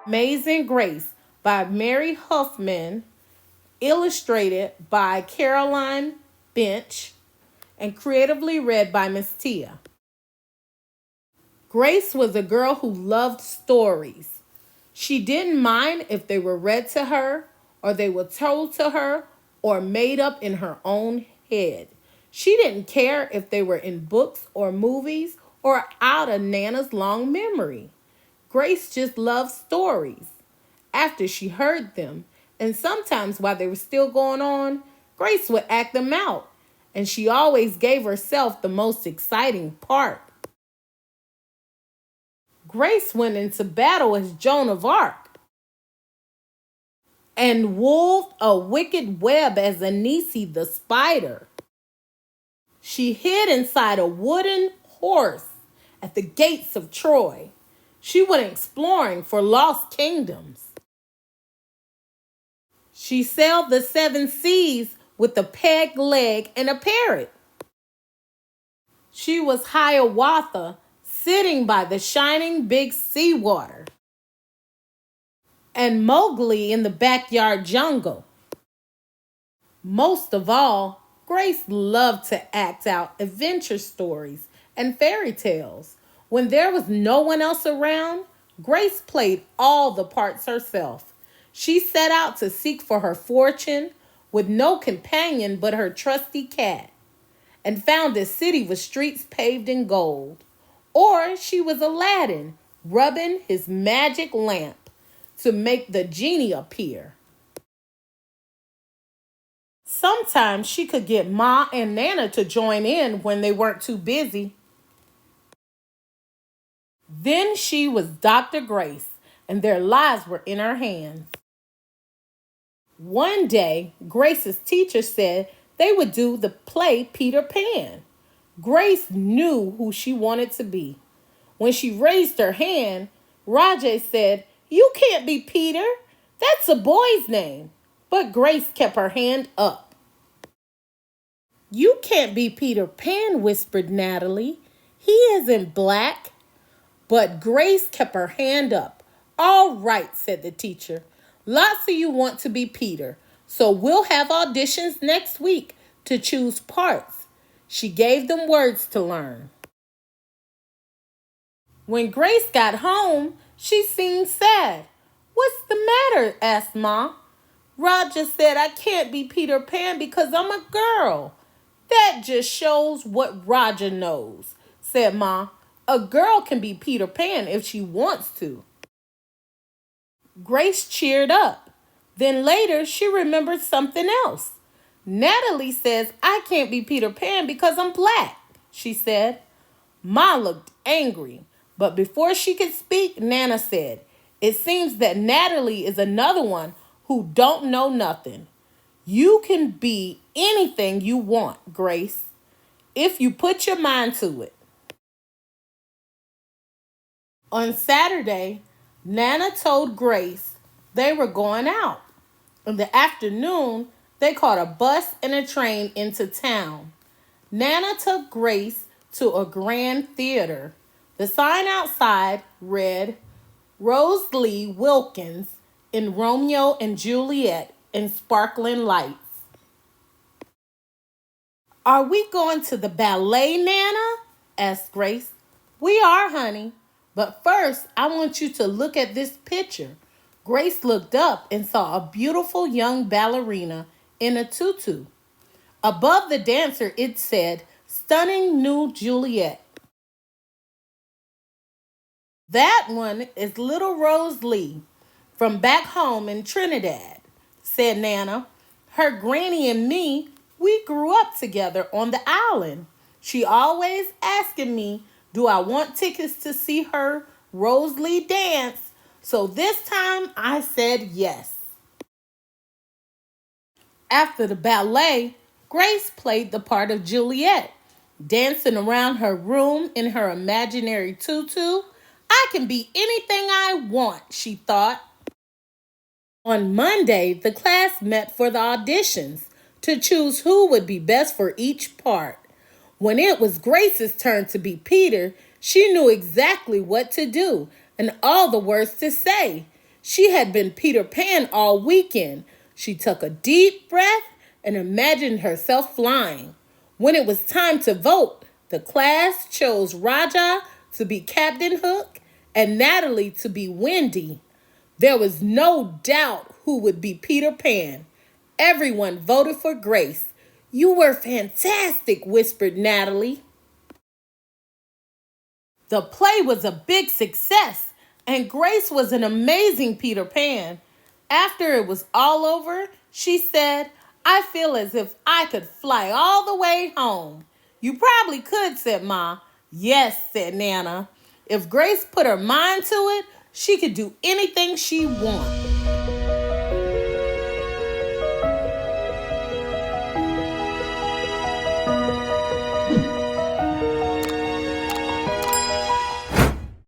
Amazing Grace by Mary Huffman, illustrated by Caroline Bench, and creatively read by Miss Tia. Grace was a girl who loved stories. She didn't mind if they were read to her, or they were told to her, or made up in her own head. She didn't care if they were in books or movies or out of Nana's long memory. Grace just loved stories. After she heard them, and sometimes while they were still going on, Grace would act them out, and she always gave herself the most exciting part. Grace went into battle as Joan of Arc and wove a wicked web as Anisi the spider. She hid inside a wooden horse at the gates of Troy. She went exploring for lost kingdoms. She sailed the seven seas with a peg leg and a parrot. She was Hiawatha, sitting by the shining big seawater, and Mowgli in the backyard jungle. Most of all, Grace loved to act out adventure stories and fairy tales. When there was no one else around, Grace played all the parts herself. She set out to seek for her fortune with no companion but her trusty cat, and found a city with streets paved in gold. Or she was Aladdin, rubbing his magic lamp to make the genie appear. Sometimes she could get Ma and Nana to join in when they weren't too busy. Then she was Dr. Grace, and their lives were in her hands. One day, Grace's teacher said they would do the play Peter Pan. Grace knew who she wanted to be. When she raised her hand, Rajay said, "You can't be Peter. That's a boy's name." But Grace kept her hand up. "You can't be Peter Pan," whispered Natalie. "He isn't black." But Grace kept her hand up. "All right," said the teacher. "Lots of you want to be Peter, so we'll have auditions next week to choose parts." She gave them words to learn. When Grace got home, she seemed sad. "What's the matter?" asked Ma. "Raja said I can't be Peter Pan because I'm a girl." "That just shows what Raja knows," said Ma. "A girl can be Peter Pan if she wants to." Grace cheered up. Then later, she remembered something else. "Natalie says I can't be Peter Pan because I'm black," she said. Ma looked angry, but before she could speak, Nana said, "It seems that Natalie is another one who don't know nothing. You can be anything you want, Grace, if you put your mind to it." On Saturday, Nana told Grace they were going out. In the afternoon, they caught a bus and a train into town. Nana took Grace to a grand theater. The sign outside read, "Rose Lee Wilkins in Romeo and Juliet in sparkling lights." "Are we going to the ballet, Nana?" asked Grace. "We are, honey. But first, I want you to look at this picture." Grace looked up and saw a beautiful young ballerina in a tutu. Above the dancer, it said, "Stunning New Juliet." "That one is little Rose Lee from back home in Trinidad," said Nana. "Her granny and me, we grew up together on the island. She always asking me, do I want tickets to see her Rose Lee dance? So this time I said yes." After the ballet, Grace played the part of Juliet, dancing around her room in her imaginary tutu. "I can be anything I want," she thought. On Monday, the class met for the auditions to choose who would be best for each part. When it was Grace's turn to be Peter, she knew exactly what to do and all the words to say. She had been Peter Pan all weekend. She took a deep breath and imagined herself flying. When it was time to vote, the class chose Raja to be Captain Hook and Natalie to be Wendy. There was no doubt who would be Peter Pan. Everyone voted for Grace. You were fantastic, whispered Natalie. The play was a big success, and Grace was an amazing Peter Pan. After it was all over, she said, I feel as if I could fly all the way home. You probably could, said Ma. Yes, said Nana. If Grace put her mind to it, she could do anything she wants.